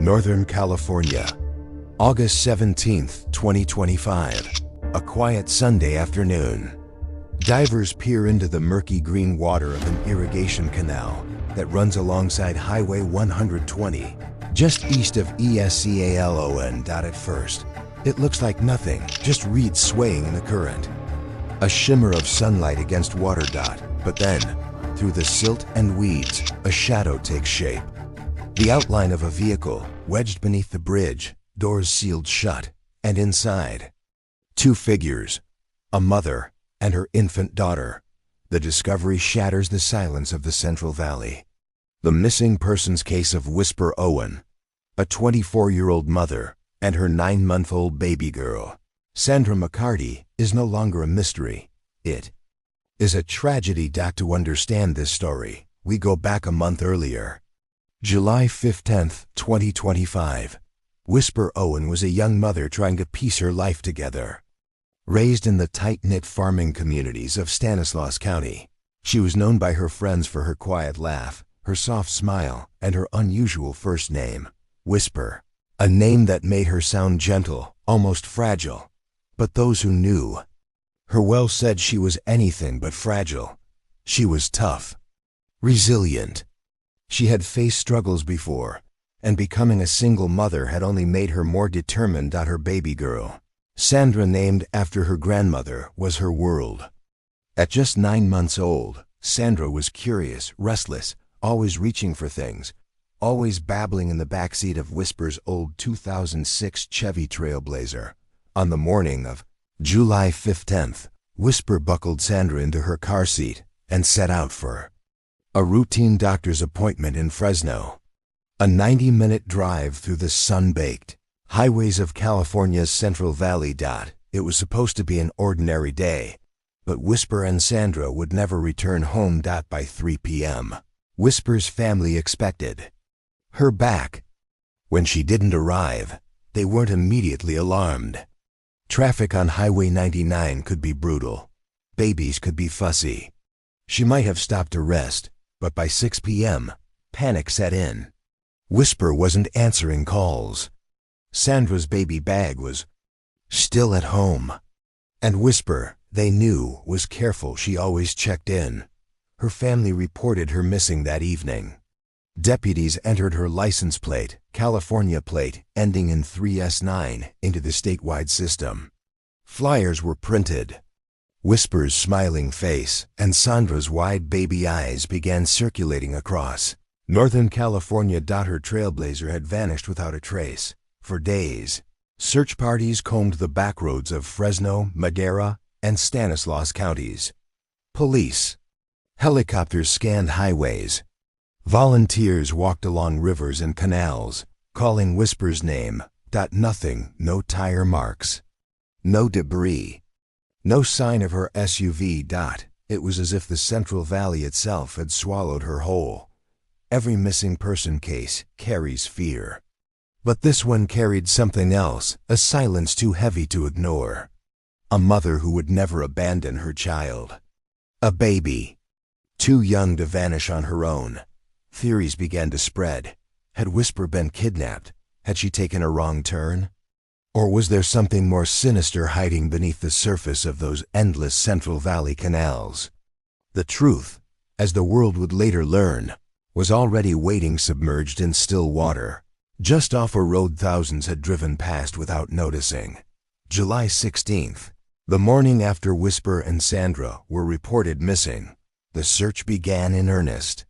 Northern California, August 17, 2025. A quiet Sunday afternoon. Divers peer into the murky green water of an irrigation canal that runs alongside Highway 120, just east of Escalon. At first, it looks like nothing, just reeds swaying in the current. A shimmer of sunlight against water. But then, through the silt and weeds, a shadow takes shape. The outline of a vehicle, wedged beneath the bridge, doors sealed shut, and inside, two figures, a mother and her infant daughter. The discovery shatters the silence of the Central Valley. The missing persons case of Whisper Owen, a 24-year-old mother, and her 9-month-old baby girl, Sandra McCarty, is no longer a mystery. It is a tragedy. To understand this story, we go back a month earlier. July 15, 2025. Whisper Owen was a young mother trying to piece her life together. Raised in the tight-knit farming communities of Stanislaus County, she was known by her friends for her quiet laugh, her soft smile, and her unusual first name, Whisper, a name that made her sound gentle, almost fragile. But those who knew her well said she was anything but fragile. She was tough, resilient. She had faced struggles before, and becoming a single mother had only made her more determined. Her baby girl, Sandra, named after her grandmother, was her world. At just 9 months old, Sandra was curious, restless, always reaching for things, always babbling in the backseat of Whisper's old 2006 Chevy Trailblazer. On the morning of July 15th, Whisper buckled Sandra into her car seat and set out for a routine doctor's appointment in Fresno. A 90-minute drive through the sun-baked highways of California's Central Valley. It was supposed to be an ordinary day, but Whisper and Sandra would never return home. By 3 p.m., Whisper's family expected her back. When she didn't arrive, they weren't immediately alarmed. Traffic on Highway 99 could be brutal. Babies could be fussy. She might have stopped to rest, but by 6 p.m., panic set in. Whisper wasn't answering calls. Sandra's baby bag was still at home. And Whisper, they knew, was careful. She always checked in. Her family reported her missing that evening. Deputies entered her license plate, California plate, ending in 3S9, into the statewide system. Flyers were printed. Whisper's smiling face and Sandra's wide baby eyes began circulating across Northern California. Her Trailblazer had vanished without a trace. For days, search parties combed the backroads of Fresno, Madera, and Stanislaus counties. Police, helicopters scanned highways. Volunteers walked along rivers and canals, calling Whisper's name. Nothing, no tire marks, no debris, no sign of her SUV. It was as if the Central Valley itself had swallowed her whole. Every missing person case carries fear. But this one carried something else, a silence too heavy to ignore. A mother who would never abandon her child. A baby, too young to vanish on her own. Theories began to spread. Had Whisper been kidnapped? Had she taken a wrong turn? Or was there something more sinister hiding beneath the surface of those endless Central Valley canals? The truth, as the world would later learn, was already waiting submerged in still water, just off a road thousands had driven past without noticing. July 16th, the morning after Whisper and Sandra were reported missing, the search began in earnest.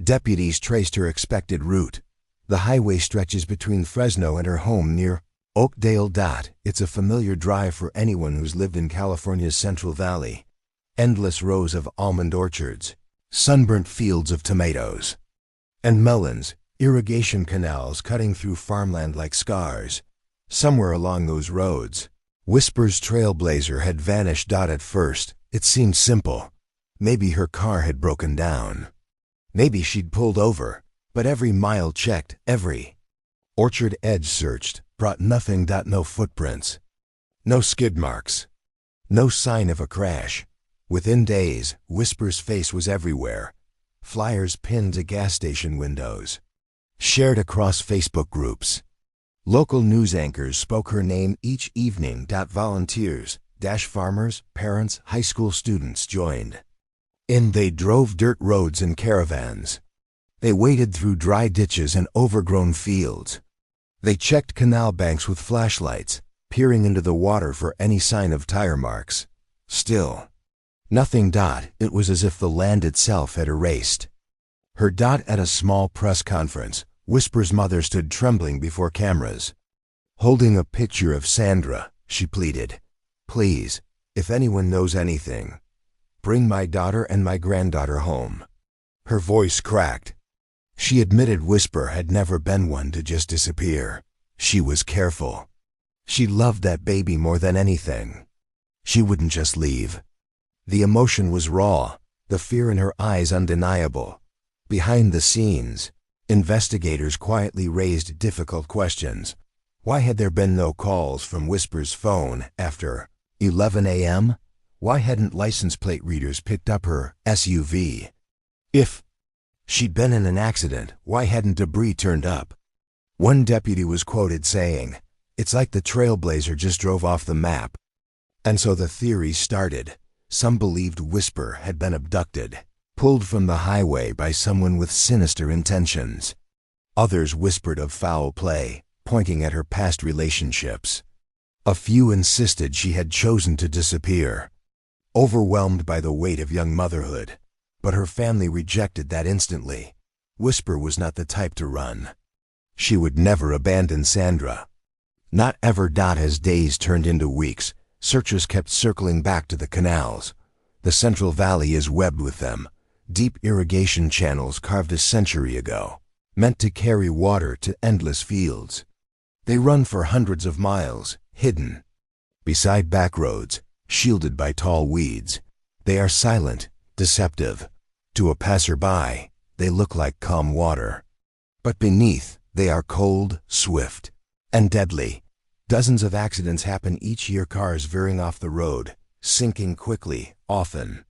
Deputies traced her expected route. The highway stretches between Fresno and her home near Oakdale. It's a familiar drive for anyone who's lived in California's Central Valley. Endless rows of almond orchards, sunburnt fields of tomatoes and melons, irrigation canals cutting through farmland like scars. Somewhere along those roads, Whisper's Trailblazer had vanished. At first, it seemed simple. Maybe her car had broken down. Maybe she'd pulled over, but every mile checked, every orchard edge searched, brought nothing. No footprints, no skid marks, no sign of a crash. Within days, Whisper's face was everywhere. Flyers pinned to gas station windows. shared across Facebook groups. Local news anchors spoke her name each evening. Volunteers, farmers, parents, high school students joined. They drove dirt roads in caravans. They waded through dry ditches and overgrown fields. They checked canal banks with flashlights, peering into the water for any sign of tire marks. Still, nothing. It was as if the land itself had erased her. At a small press conference, Whisper's mother stood trembling before cameras. Holding a picture of Sandra, she pleaded, "Please, if anyone knows anything, bring my daughter and my granddaughter home." Her voice cracked. She admitted Whisper had never been one to just disappear. She was careful. She loved that baby more than anything. She wouldn't just leave. The emotion was raw, the fear in her eyes undeniable. Behind the scenes, investigators quietly raised difficult questions. Why had there been no calls from Whisper's phone after 11 a.m.? Why hadn't license plate readers picked up her SUV? If she'd been in an accident, why hadn't debris turned up? One deputy was quoted saying, "It's like the Trailblazer just drove off the map." And so the theory started. Some believed Whisper had been abducted, pulled from the highway by someone with sinister intentions. Others whispered of foul play, pointing at her past relationships. A few insisted she had chosen to disappear, overwhelmed by the weight of young motherhood. But her family rejected that instantly. Whisper was not the type to run. She would never abandon Sandra. Not ever. As days turned into weeks, searchers kept circling back to the canals. The Central Valley is webbed with them, deep irrigation channels carved a century ago, meant to carry water to endless fields. They run for hundreds of miles, hidden beside back roads, shielded by tall weeds. They are silent, deceptive. To a passerby, they look like calm water. But beneath, they are cold, swift, and deadly. Dozens of accidents happen each year, cars veering off the road, sinking quickly, often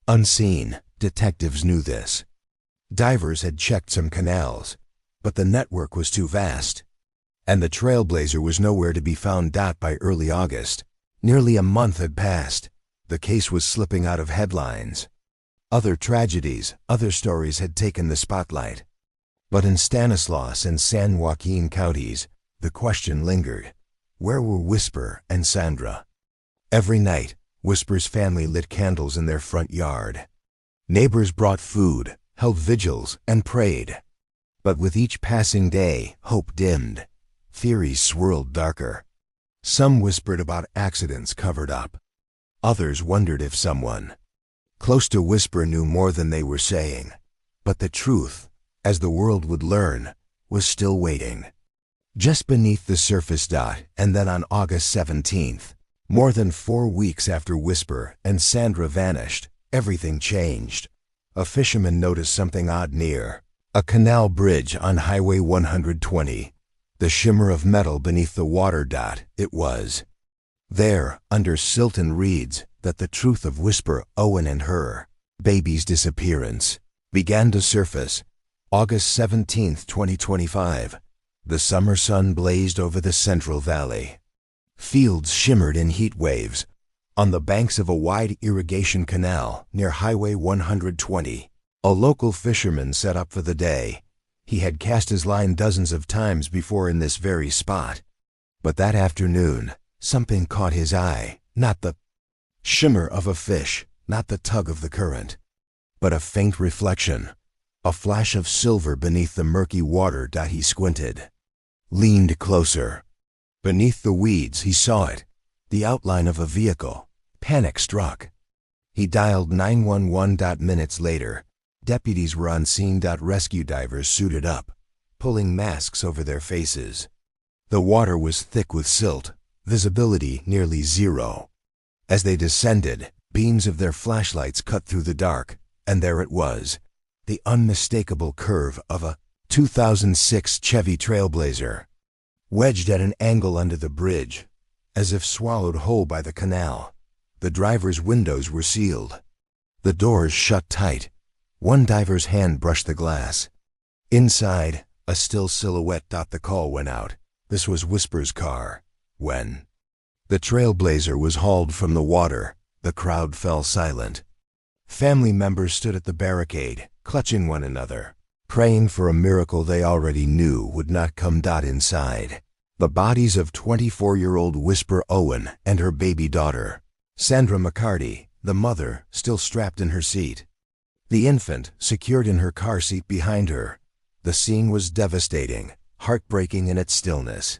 unseen. Detectives knew this. Divers had checked some canals, but the network was too vast. And the Trailblazer was nowhere to be found. By early August, nearly a month had passed. The case was slipping out of headlines. Other tragedies, other stories had taken the spotlight. But in Stanislaus and San Joaquin counties, the question lingered. Where were Whisper and Sandra? Every night, Whisper's family lit candles in their front yard. Neighbors brought food, held vigils, and prayed. But with each passing day, hope dimmed. Theories swirled darker. Some whispered about accidents covered up. Others wondered if someone close to Whisper knew more than they were saying. But the truth, as the world would learn, was still waiting. Just beneath the surface. And then on August 17th, more than 4 weeks after Whisper and Sandra vanished, everything changed. A fisherman noticed something odd near a canal bridge on Highway 120. The shimmer of metal beneath the water. It was there, under silt and reeds, that the truth of Whisper Owen and her baby's disappearance began to surface. August 17, 2025. The summer sun blazed over the Central Valley. Fields shimmered in heat waves. On the banks of a wide irrigation canal near Highway 120, a local fisherman set up for the day. He had cast his line dozens of times before in this very spot. But that afternoon, something caught his eye. Not the shimmer of a fish, not the tug of the current, but a faint reflection, a flash of silver beneath the murky water. He squinted, leaned closer. Beneath the weeds he saw it, the outline of a vehicle. Panic struck. He dialed 911. Minutes later, deputies were on scene. Rescue divers suited up, pulling masks over their faces. The water was thick with silt, visibility nearly zero. As they descended, beams of their flashlights cut through the dark, and there it was, the unmistakable curve of a 2006 Chevy Trailblazer, wedged at an angle under the bridge, as if swallowed whole by the canal. The driver's windows were sealed, the doors shut tight. One diver's hand brushed the glass. Inside, A still silhouette. The call went out. This was Whisper's car. When the Trailblazer was hauled from the water, the crowd fell silent. Family members stood at the barricade, clutching one another, praying for a miracle they already knew would not come. Inside, the bodies of 24-year-old Whisper Owen and her baby daughter, Sandra McCarty, the mother, still strapped in her seat. The infant secured in her car seat behind her. The scene was devastating, heartbreaking in its stillness.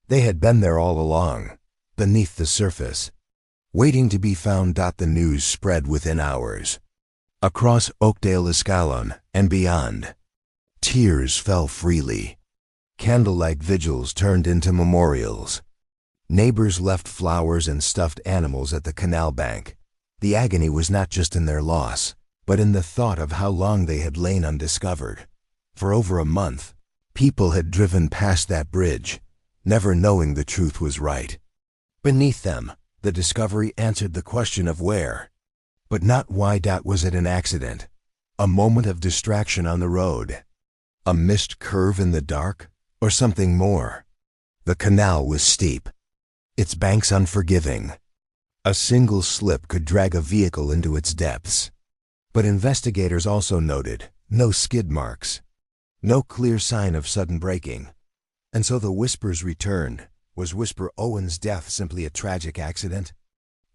They had been there all along, beneath the surface, waiting to be found. The news spread within hours. Across Oakdale, Escalon, and beyond, tears fell freely. Candlelight vigils turned into memorials. Neighbors left flowers and stuffed animals at the canal bank. The agony was not just in their loss, but in the thought of how long they had lain undiscovered. For over a month, people had driven past that bridge, never knowing the truth was right. Beneath them, the discovery answered the question of where, but not why. Was it an accident? A moment of distraction on the road? A missed curve in the dark? Or something more? The canal was steep, its banks unforgiving. A single slip could drag a vehicle into its depths. But investigators also noted no skid marks, no clear sign of sudden braking. And so the whispers returned. Was Whisper Owen's death simply a tragic accident?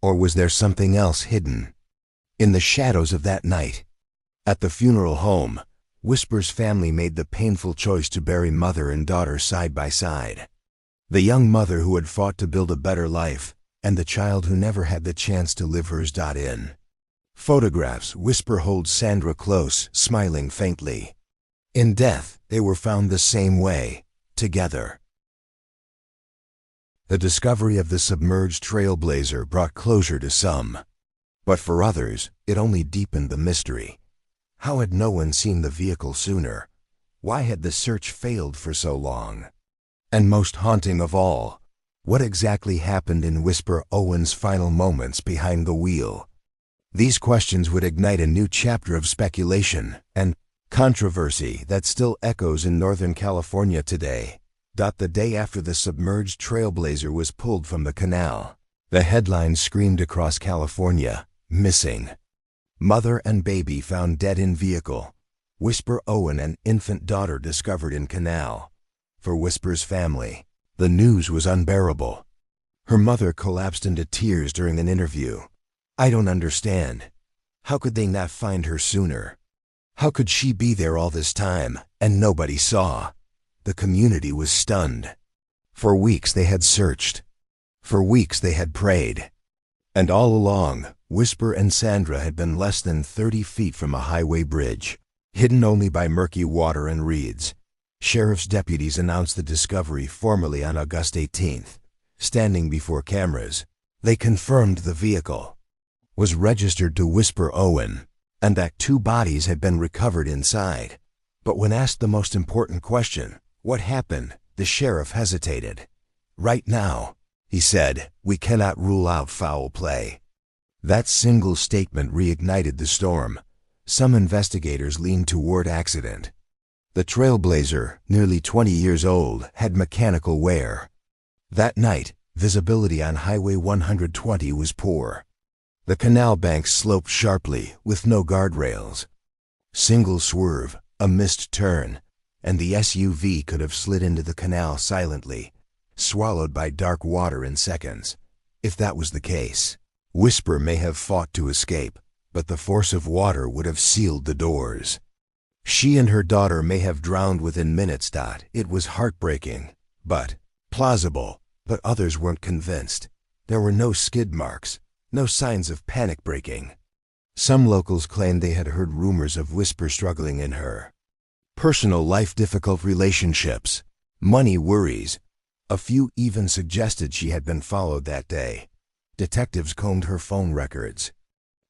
Or was there something else hidden? In the shadows of that night, at the funeral home, Whisper's family made the painful choice to bury mother and daughter side by side. The young mother who had fought to build a better life, and the child who never had the chance to live hers. In photographs, Whisper holds Sandra close, smiling faintly. In death, they were found the same way, together. The discovery of the submerged Trailblazer brought closure to some. But for others, it only deepened the mystery. How had no one seen the vehicle sooner? Why had the search failed for so long? And most haunting of all, what exactly happened in Whisper Owen's final moments behind the wheel? These questions would ignite a new chapter of speculation and controversy that still echoes in Northern California today. The day after the submerged Trailblazer was pulled from the canal, the headlines screamed across California, "Missing. Mother and baby found dead in vehicle. Whisper Owen and infant daughter discovered in canal." For Whisper's family, the news was unbearable. Her mother collapsed into tears during an interview. "I don't understand. How could they not find her sooner? How could she be there all this time and nobody saw?" The community was stunned. For weeks they had searched. For weeks they had prayed. And all along, Whisper and Sandra had been less than 30 feet from a highway bridge, hidden only by murky water and reeds. Sheriff's deputies announced the discovery formally on August 18th. Standing before cameras, they confirmed the vehicle was registered to Whisper Owen, and that 2 bodies had been recovered inside. But when asked the most important question, what happened, the sheriff hesitated. "Right now," he said, "we cannot rule out foul play." That single statement reignited the storm. Some investigators leaned toward accident. The Trailblazer, nearly 20 years old, had mechanical wear. That night, visibility on Highway 120 was poor. The canal bank sloped sharply, with no guardrails. Single swerve, a missed turn, and the SUV could have slid into the canal silently, swallowed by dark water in seconds. If that was the case, Whisper may have fought to escape, but the force of water would have sealed the doors. She and her daughter may have drowned within minutes. It was heartbreaking, but plausible. But others weren't convinced. There were no skid marks, no signs of panic braking. Some locals claimed they had heard rumors of Whisper struggling in her personal life, difficult relationships, money worries. A few even suggested she had been followed that day. Detectives combed her phone records.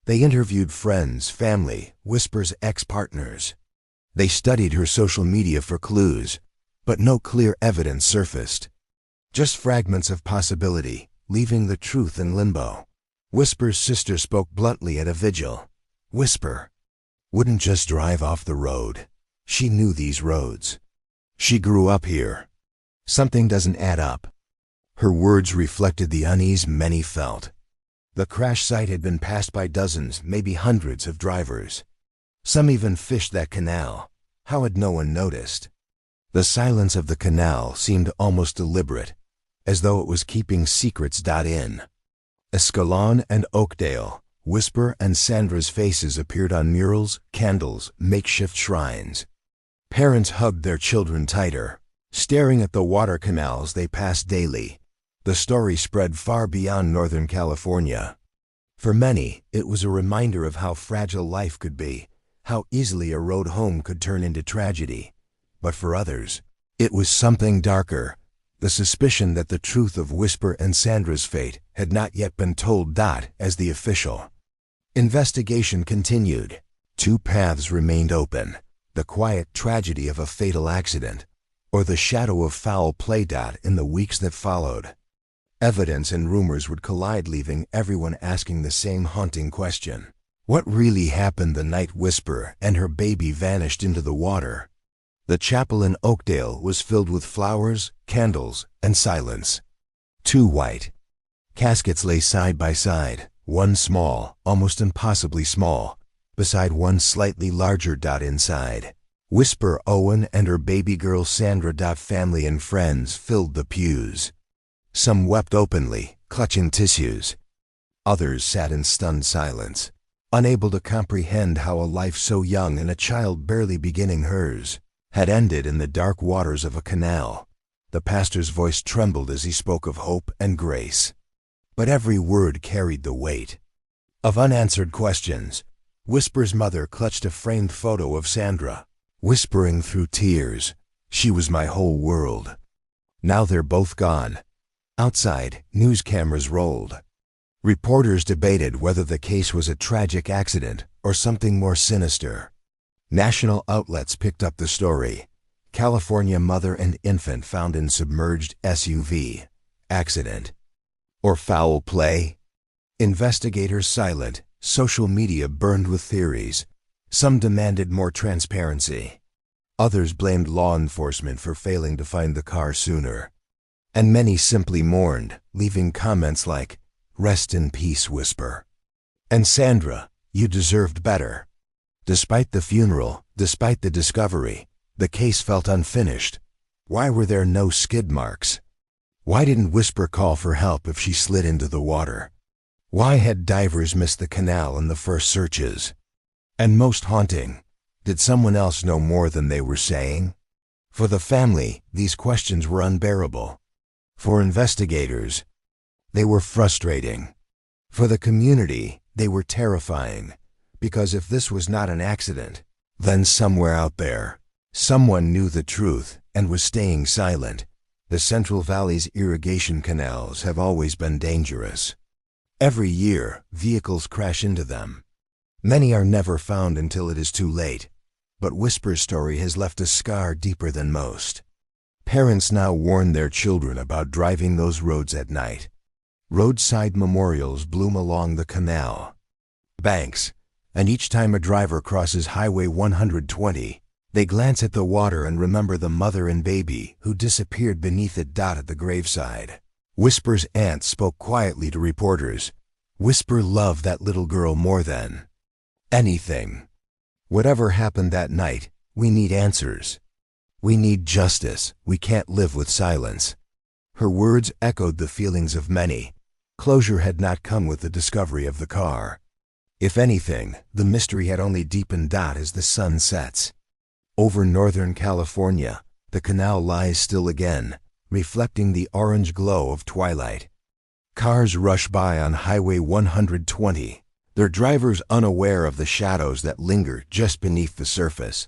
They interviewed friends, family, Whisper's ex-partners. They studied her social media for clues, but no clear evidence surfaced. Just fragments of possibility, leaving the truth in limbo. Whisper's sister spoke bluntly at a vigil. Whisper wouldn't just drive off the road. She knew these roads. She grew up here. Something doesn't add up. Her words reflected the unease many felt. The crash site had been passed by dozens, maybe hundreds of drivers. Some even fished that canal. How had no one noticed? The silence of the canal seemed almost deliberate, as though it was keeping secrets. In Escalon and Oakdale, Whisper and Sandra's faces appeared on murals, candles, makeshift shrines. Parents hugged their children tighter, staring at the water canals they passed daily. The story spread far beyond Northern California. For many, it was a reminder of how fragile life could be, how easily a road home could turn into tragedy. But for others, it was something darker, the suspicion that the truth of Whisper and Sandra's fate had not yet been told. As the official investigation continued, two paths remained open: the quiet tragedy of a fatal accident, or the shadow of foul play. In the weeks that followed, evidence and rumors would collide, leaving everyone asking the same haunting question: what really happened the night Whisper and her baby vanished into the water? The chapel in Oakdale was filled with flowers, candles, and silence. Two white caskets lay side by side, one small, almost impossibly small, beside one slightly larger. Inside, Whisper Owen and her baby girl Sandra. Family and friends filled the pews. Some wept openly, clutching tissues. Others sat in stunned silence, unable to comprehend how a life so young and a child barely beginning hers had ended in the dark waters of a canal. The pastor's voice trembled as he spoke of hope and grace, but every word carried the weight of unanswered questions. Whisper's mother clutched a framed photo of Sandra, whispering through tears, "She was my whole world." Now they're both gone. Outside, news cameras rolled. Reporters debated whether the case was a tragic accident or something more sinister. National outlets picked up the story. California mother and infant found in submerged SUV. Accident or foul play? Investigators silent. Social media burned with theories. Some demanded more transparency. Others blamed law enforcement for failing to find the car sooner. And many simply mourned, leaving comments like, "Rest in peace, Whisper. And Sandra, you deserved better." Despite the funeral, despite the discovery, the case felt unfinished. Why were there no skid marks? Why didn't Whisper call for help if she slid into the water? Why had divers missed the canal in the first searches? And most haunting, did someone else know more than they were saying? For the family, these questions were unbearable. For investigators, they were frustrating. For the community, they were terrifying. Because if this was not an accident, then somewhere out there, someone knew the truth and was staying silent. The Central Valley's irrigation canals have always been dangerous. Every year, vehicles crash into them. Many are never found until it is too late. But Whisper's story has left a scar deeper than most. Parents now warn their children about driving those roads at night. Roadside memorials bloom along the canal banks, and each time a driver crosses Highway 120, they glance at the water and remember the mother and baby who disappeared beneath it. At the graveside, Whisper's aunt spoke quietly to reporters. Whisper loved that little girl more than anything. Whatever happened that night, we need answers. We need justice. We can't live with silence. Her words echoed the feelings of many. Closure had not come with the discovery of the car. If anything, the mystery had only deepened. As the sun sets over Northern California, the canal lies still again, reflecting the orange glow of twilight. Cars rush by on Highway 120, their drivers unaware of the shadows that linger just beneath the surface.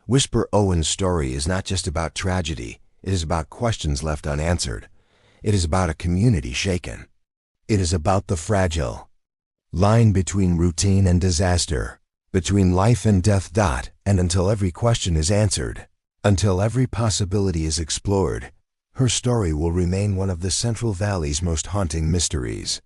Whisper Owen's story is not just about tragedy, it is about questions left unanswered. It is about a community shaken. It is about the fragile line between routine and disaster, between life and death. And until every question is answered, until every possibility is explored, her story will remain one of the Central Valley's most haunting mysteries.